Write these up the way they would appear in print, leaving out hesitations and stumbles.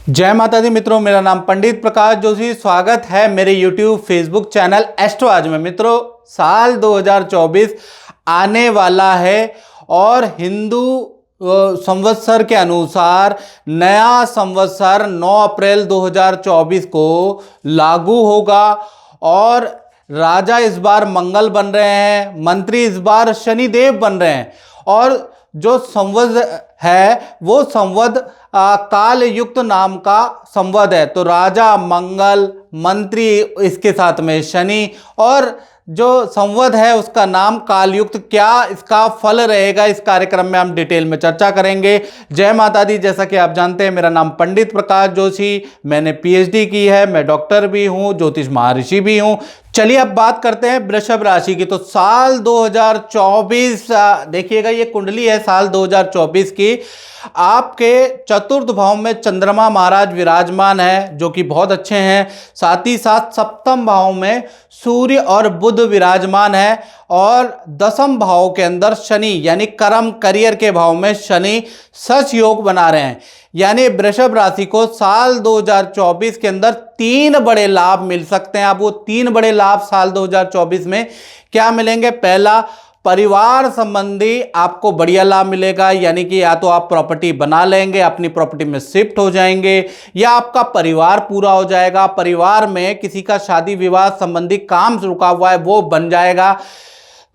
जय माता दी मित्रों, मेरा नाम पंडित प्रकाश जोशी। स्वागत है मेरे YouTube फेसबुक चैनल एस्ट्रो आज में। मित्रों, साल 2024 आने वाला है और हिंदू संवत्सर के अनुसार नया संवत्सर 9 अप्रैल 2024 को लागू होगा और राजा इस बार मंगल बन रहे हैं, मंत्री इस बार शनिदेव बन रहे हैं और जो संवत है वो संवत काल युक्त नाम का संवत है। तो राजा मंगल, मंत्री इसके साथ में शनि और जो संवत है उसका नाम कालयुक्त। क्या इसका फल रहेगा, इस कार्यक्रम में हम डिटेल में चर्चा करेंगे। जय माता दी। जैसा कि आप जानते हैं, मेरा नाम पंडित प्रकाश जोशी, मैंने पीएचडी की है, मैं डॉक्टर भी हूं, ज्योतिष महर्षि भी हूं। चलिए अब बात करते हैं वृषभ राशि की। तो साल 2024 देखिएगा, ये कुंडली है साल 2024 की। आपके चतुर्थ भाव में चंद्रमा महाराज विराजमान है जो कि बहुत अच्छे हैं। साथ ही साथ सप्तम भाव में सूर्य और बुध विराजमान है और दसम भाव के अंदर शनि यानी कर्म करियर के भाव में शनि सच योग बना रहे हैं। यानी वृषभ राशि को साल 2024 के अंदर 3 बड़े लाभ मिल सकते हैं। अब वो 3 बड़े लाभ साल 2024 में क्या मिलेंगे? पहला, परिवार संबंधी आपको बढ़िया लाभ मिलेगा, यानी कि या तो आप प्रॉपर्टी बना लेंगे, अपनी प्रॉपर्टी में शिफ्ट हो जाएंगे, या आपका परिवार पूरा हो जाएगा। परिवार में किसी का शादी विवाह संबंधी काम रुका हुआ है वो बन जाएगा।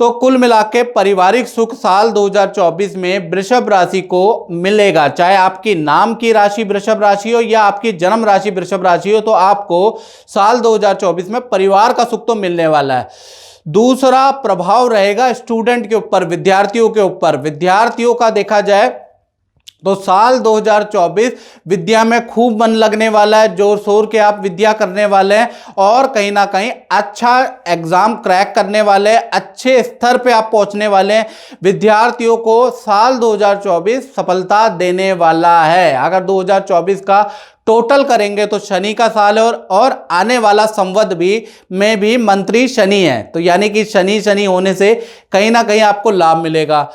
तो कुल मिला के पारिवारिक सुख साल 2024 में वृषभ राशि को मिलेगा। चाहे आपकी नाम की राशि वृषभ राशि हो या आपकी जन्म राशि वृषभ राशि हो, तो आपको साल 2024 में परिवार का सुख तो मिलने वाला है। दूसरा प्रभाव रहेगा स्टूडेंट के ऊपर, विद्यार्थियों के ऊपर। विद्यार्थियों का देखा जाए तो साल 2024 विद्या में खूब मन लगने वाला है, जोर शोर के आप विद्या करने वाले हैं और कहीं ना कहीं अच्छा एग्जाम क्रैक करने वाले हैं, अच्छे स्तर पे आप पहुंचने वाले हैं। विद्यार्थियों को साल 2024 सफलता देने वाला है। अगर 2024 का टोटल करेंगे तो शनि का साल है और आने वाला संवत में भी मंत्री शनि है, तो यानी कि शनि होने से कहीं ना कहीं आपको लाभ मिलेगा।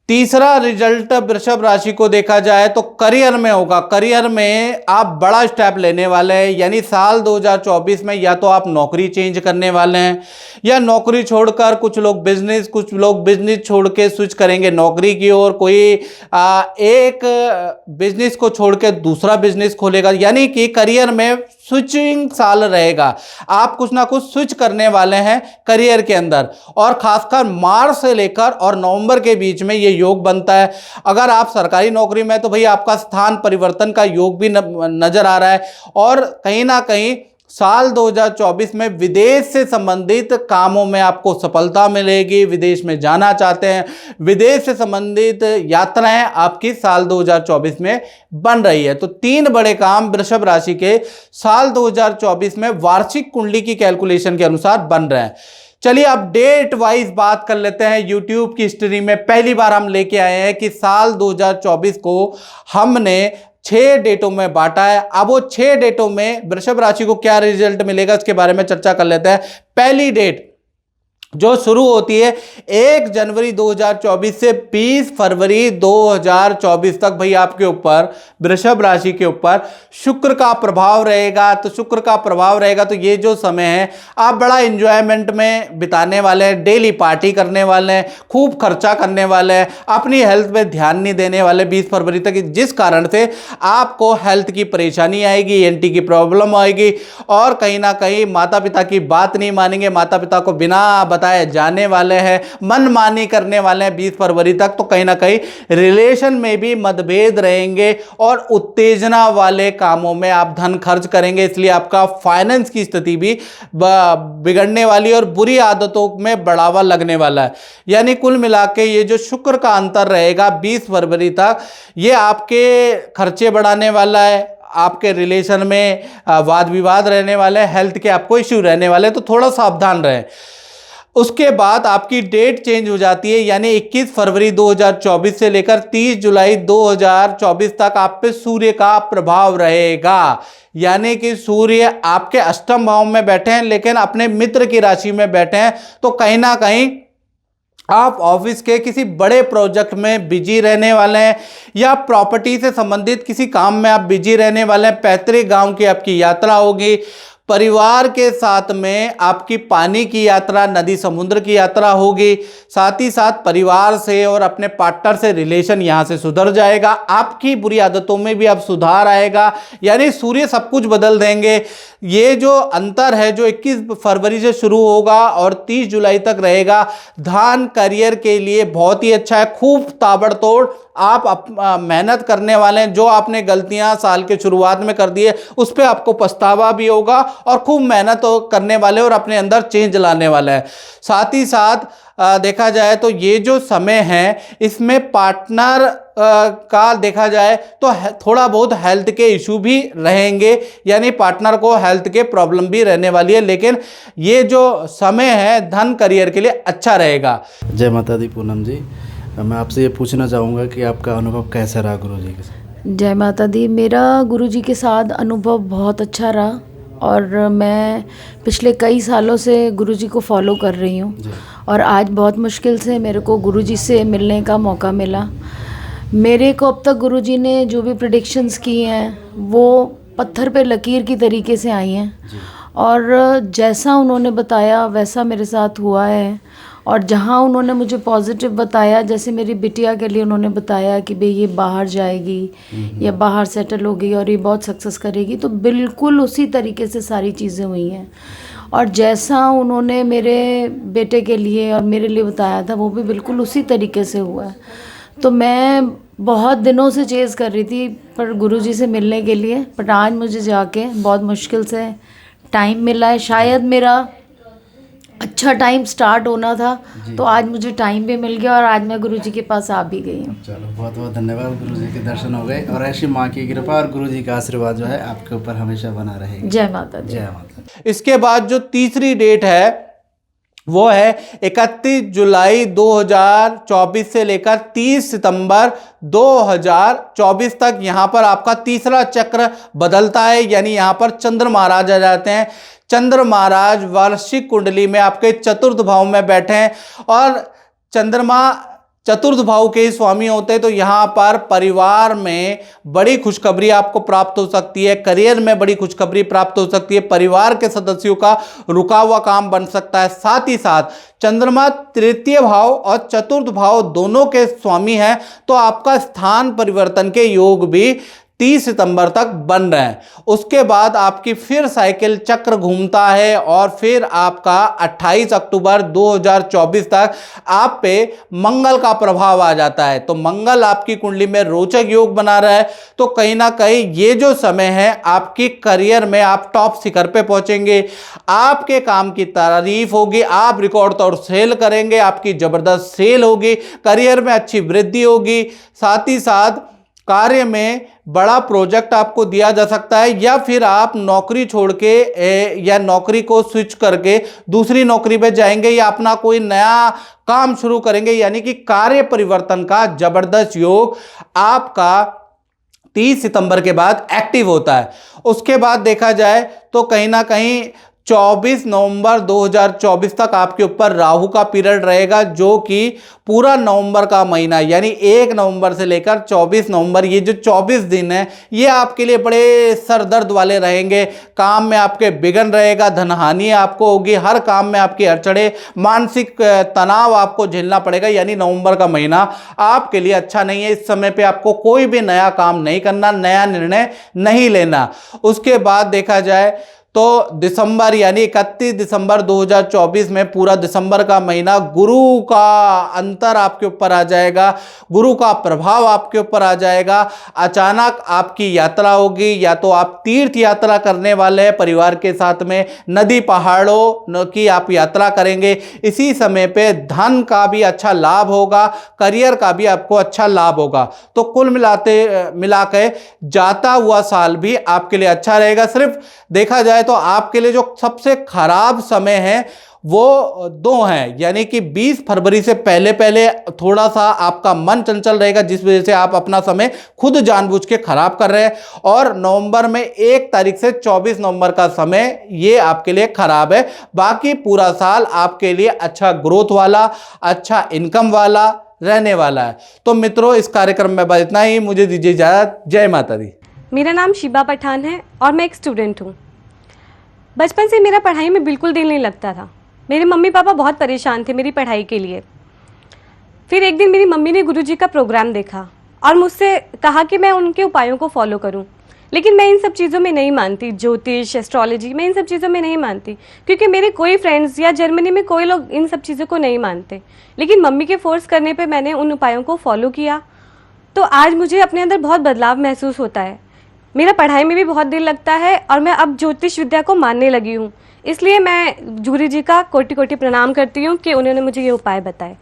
तीसरा रिजल्ट वृषभ राशि को देखा जाए तो करियर में होगा। करियर में आप बड़ा स्टेप लेने वाले हैं, यानी साल 2024 में या तो आप नौकरी चेंज करने वाले हैं या नौकरी छोड़कर कुछ लोग बिजनेस छोड़ के स्विच करेंगे नौकरी की ओर। कोई एक बिजनेस को छोड़ के दूसरा बिजनेस खोलेगा, यानी कि करियर में स्विचिंग साल रहेगा। आप कुछ ना कुछ स्विच करने वाले हैं करियर के अंदर और खासकर मार्च से लेकर और नवंबर के बीच में ये योग बनता है। अगर आप सरकारी नौकरी में तो भाई आपका स्थान परिवर्तन का योग भी नजर आ रहा है और कहीं ना कहीं साल 2024 में विदेश से संबंधित कामों में आपको सफलता मिलेगी। विदेश में जाना चाहते हैं, विदेश से संबंधित यात्राएं आपकी साल 2024 में बन रही है। तो 3 बड़े काम वृषभ राशि के साल 2024 में वार्षिक कुंडली की कैलकुलेशन के अनुसार बन रहे हैं। चलिए अब डेट वाइज बात कर लेते हैं। YouTube की हिस्ट्री में पहली बार हम लेके आए हैं कि साल 2024 को हमने 6 डेटों में बांटा है। अब वो 6 डेटों में वृषभ राशि को क्या रिजल्ट मिलेगा इसके बारे में चर्चा कर लेते हैं। पहली डेट जो शुरू होती है 1 जनवरी 2024 से 20 फरवरी 2024 तक भाई आपके ऊपर वृषभ राशि के ऊपर शुक्र का प्रभाव रहेगा। तो शुक्र का प्रभाव रहेगा तो ये जो समय है आप बड़ा एंजॉयमेंट में बिताने वाले हैं, डेली पार्टी करने वाले हैं, खूब खर्चा करने वाले हैं, अपनी हेल्थ पे ध्यान नहीं देने वाले 20 फरवरी तक, जिस कारण से आपको हेल्थ की परेशानी आएगी, एंटी की प्रॉब्लम आएगी और कहीं ना कहीं माता पिता की बात नहीं मानेंगे, माता पिता को बिना बताए जाने वाले हैं, मनमानी करने वाले हैं 20 फरवरी तक। तो कहीं ना कहीं रिलेशन में भी मतभेद रहेंगे और उत्तेजना वाले कामों में आप धन खर्च करेंगे, इसलिए आपका फाइनेंस की स्थिति भी बिगड़ने वाली और बुरी आदतों में बढ़ावा लगने वाला है। यानी कुल मिला के ये जो शुक्र का अंतर रहेगा 20 फरवरी तक, ये आपके खर्चे बढ़ाने वाला है, आपके रिलेशन में वाद विवाद रहने वाले हैं, हेल्थ के आपको इश्यू रहने वाले हैं, तो थोड़ा सावधान रहें। उसके बाद आपकी डेट चेंज हो जाती है, यानी 21 फरवरी 2024 से लेकर 30 जुलाई 2024 तक आप पे सूर्य का प्रभाव रहेगा। यानी कि सूर्य आपके अष्टम भाव में बैठे हैं लेकिन अपने मित्र की राशि में बैठे हैं, तो कहीं ना कहीं आप ऑफिस के किसी बड़े प्रोजेक्ट में बिजी रहने वाले हैं या प्रॉपर्टी से संबंधित किसी काम में आप बिजी रहने वाले हैं। पैतृक गांव की आपकी यात्रा होगी। परिवार के साथ में आपकी पानी की यात्रा, नदी समुद्र की यात्रा होगी। साथ ही साथ परिवार से और अपने पार्टनर से रिलेशन यहाँ से सुधर जाएगा। आपकी बुरी आदतों में भी अब सुधार आएगा, यानी सूर्य सब कुछ बदल देंगे। ये जो अंतर है जो 21 फरवरी से शुरू होगा और 30 जुलाई तक रहेगा, धन करियर के लिए बहुत ही अच्छा है। खूब ताबड़तोड़ आप मेहनत करने वाले हैं। जो आपने गलतियां साल के शुरुआत में कर दी है उस पर आपको पछतावा भी होगा और खूब मेहनत करने वाले और अपने अंदर चेंज लाने वाले हैं। साथ ही साथ देखा जाए तो ये जो समय है इसमें पार्टनर का देखा जाए तो थोड़ा बहुत हेल्थ के इशू भी रहेंगे, यानी पार्टनर को हेल्थ के प्रॉब्लम भी रहने वाली है, लेकिन ये जो समय है धन करियर के लिए अच्छा रहेगा। जय माता दी पूनम जी, मैं आपसे ये पूछना चाहूँगा कि आपका अनुभव कैसा रहा गुरु जी के साथ? जय माता दी। मेरा गुरु जी के साथ अनुभव बहुत अच्छा रहा और मैं पिछले कई सालों से गुरु जी को फॉलो कर रही हूँ और आज बहुत मुश्किल से मेरे को गुरु जी से मिलने का मौका मिला। मेरे को अब तक गुरु जी ने जो भी प्रेडिक्शंस की हैं वो पत्थर पे लकीर की तरीके से आई हैं और जैसा उन्होंने बताया वैसा मेरे साथ हुआ है। और जहाँ उन्होंने मुझे पॉजिटिव बताया, जैसे मेरी बिटिया के लिए उन्होंने बताया कि भाई ये बाहर जाएगी या बाहर सेटल होगी और ये बहुत सक्सेस करेगी, तो बिल्कुल उसी तरीके से सारी चीज़ें हुई हैं। और जैसा उन्होंने मेरे बेटे के लिए और मेरे लिए बताया था वो भी बिल्कुल उसी तरीके से हुआ है। तो मैं बहुत दिनों से चेज़ कर रही थी पर गुरुजी से मिलने के लिए, बट आज मुझे जाके बहुत मुश्किल से टाइम मिला है। शायद मेरा अच्छा टाइम स्टार्ट होना था तो आज मुझे टाइम भी मिल गया और आज मैं गुरुजी के पास आ भी गई हूँ। चलो बहुत बहुत धन्यवाद, गुरुजी के दर्शन हो गए और ऐसी माँ की कृपा और गुरुजी का आशीर्वाद जो है आपके ऊपर हमेशा बना रहेगा। जय माता दी। जय माता दी। इसके बाद जो तीसरी डेट है वो है 31 जुलाई 2024 से लेकर 30 सितंबर 2024 तक। यहाँ पर आपका तीसरा चक्र बदलता है, यानी यहाँ पर चंद्र महाराज आ जाते हैं। चंद्र महाराज वार्षिक कुंडली में आपके चतुर्थ भाव में बैठे हैं और चंद्रमा चतुर्थ भाव के स्वामी होते हैं, तो यहाँ पर परिवार में बड़ी खुशखबरी आपको प्राप्त हो सकती है, करियर में बड़ी खुशखबरी प्राप्त हो सकती है, परिवार के सदस्यों का रुका हुआ काम बन सकता है। साथ ही साथ चंद्रमा तृतीय भाव और चतुर्थ भाव दोनों के स्वामी हैं, तो आपका स्थान परिवर्तन के योग भी 30 सितंबर तक बन रहे हैं। उसके बाद आपकी फिर साइकिल चक्र घूमता है और फिर आपका 28 अक्टूबर 2024 तक आप पे मंगल का प्रभाव आ जाता है। तो मंगल आपकी कुंडली में रोचक योग बना रहा है, तो कहीं ना कहीं ये जो समय है आपकी करियर में आप टॉप शिखर पे पहुंचेंगे, आपके काम की तारीफ होगी, आप रिकॉर्ड तोड़ सेल करेंगे, आपकी जबरदस्त सेल होगी, करियर में अच्छी वृद्धि होगी। साथ ही साथ कार्य में बड़ा प्रोजेक्ट आपको दिया जा सकता है या फिर आप नौकरी छोड़ के या नौकरी को स्विच करके दूसरी नौकरी पे जाएंगे या अपना कोई नया काम शुरू करेंगे, यानी कि कार्य परिवर्तन का जबरदस्त योग आपका 30 सितंबर के बाद एक्टिव होता है। उसके बाद देखा जाए तो कहीं ना कहीं 24 नवंबर 2024 तक आपके ऊपर राहु का पीरियड रहेगा, जो कि पूरा नवंबर का महीना यानी 1 नवंबर से लेकर 24 नवंबर, ये जो 24 दिन है ये आपके लिए बड़े सरदर्द वाले रहेंगे। काम में आपके विघ्न रहेगा, धनहानि आपको होगी, हर काम में आपकी अड़चड़े, मानसिक तनाव आपको झेलना पड़ेगा, यानी नवंबर का महीना आपके लिए अच्छा नहीं है। इस समय पे आपको कोई भी नया काम नहीं करना, नया निर्णय नहीं लेना। उसके बाद देखा जाए तो दिसंबर यानी 31 दिसंबर 2024 में पूरा दिसंबर का महीना गुरु का अंतर आपके ऊपर आ जाएगा, गुरु का प्रभाव आपके ऊपर आ जाएगा। अचानक आपकी यात्रा होगी, या तो आप तीर्थ यात्रा करने वाले हैं परिवार के साथ में, नदी पहाड़ों की आप यात्रा करेंगे। इसी समय पे धन का भी अच्छा लाभ होगा, करियर का भी आपको अच्छा लाभ होगा। तो कुल मिलाकर जाता हुआ साल भी आपके लिए अच्छा रहेगा। सिर्फ देखा जाए तो आपके लिए जो सबसे खराब समय है वो 2 हैं, यानी कि 20 फरवरी से पहले पहले थोड़ा सा आपका मन चंचल रहेगा, जिस वजह से आप अपना समय खुद जानबूझ के खराब कर रहे हैं। और नवंबर में 1 तारीख से 24 नवंबर का समय ये आपके लिए खराब है। बाकी पूरा साल आपके लिए अच्छा ग्रोथ वाला, अच्छा इनकम वाला रहने वाला है। तो मित्रों, इस कार्यक्रम में बस इतना ही। मुझे दीजिए इजाजत। जय माता दी। मेरा नाम शिबा पठान है और मैं एक स्टूडेंट हूँ। बचपन से मेरा पढ़ाई में बिल्कुल दिल नहीं लगता था। मेरे मम्मी पापा बहुत परेशान थे मेरी पढ़ाई के लिए। फिर एक दिन मेरी मम्मी ने गुरुजी का प्रोग्राम देखा और मुझसे कहा कि मैं उनके उपायों को फॉलो करूं। लेकिन मैं इन सब चीज़ों में नहीं मानती, ज्योतिष, एस्ट्रोलॉजी, मैं इन सब चीज़ों में नहीं मानती, क्योंकि मेरे कोई फ्रेंड्स या जर्मनी में कोई लोग इन सब चीज़ों को नहीं मानते। लेकिन मम्मी के फोर्स करने पे मैंने उन उपायों को फॉलो किया, तो आज मुझे अपने अंदर बहुत बदलाव महसूस होता है। मेरा पढ़ाई में भी बहुत दिल लगता है और मैं अब ज्योतिष विद्या को मानने लगी हूँ। इसलिए मैं गुरु जी का कोटि कोटि प्रणाम करती हूँ कि उन्होंने मुझे ये उपाय बताए।